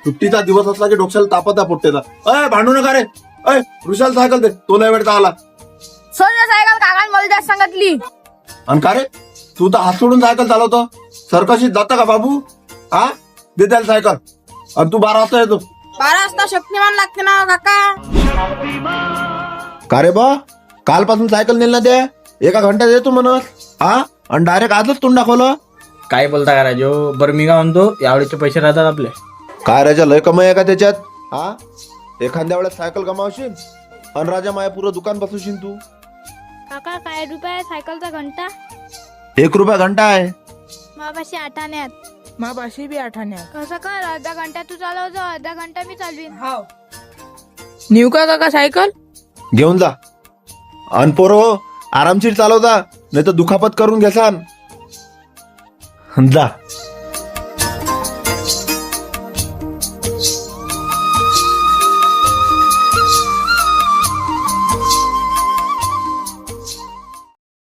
सुट्टीचा दिवस असला की डोक्याला तापता पोट्टेचा. अय भांडू नका रे. अय वृषाल सायकल दे, तो लय वेळचा आला. सोन्या सायकल काकाने मला जास्त सांगितली. आणि का रे तू तर हात सोडून सायकल चालवतो, सरकशीत जाता का बाबू? हा दे त्याला सायकल. आणि तू 12 वाजता येतो. 12 वाजता शक्तिमान लागते ना काका. का रे बा कालपासून सायकल नेल ना ते, एका घंट्यात येतो म्हणत. हा आणि डायरेक्ट आजच तोंड दाखवलं. काय बोलता का राजू? बरं मी काय म्हणतो, यावेळेचे पैसे राहतात आपले. काय राजा लय कमाई आहे का त्याच्यात? हा एखाद्या वेळेस सायकल कमावशील आणि राजा माया पुरं दुकान बसवशील तू. काका काय रुपये सायकलचा घंटा? 1 रुपया घंटा आहे. मापाशी आठाण्यात. मापाशी बी आठाण्यात. कसं कर, अर्धा घंटा तू चालवतो, अर्धा घंटा मी चालवीन. हो नेऊ का काका सायकल? घेऊन जा. आणि पोरो आरामशीर चालवता, नाही तर दुखापत करून घ्यासान. जा.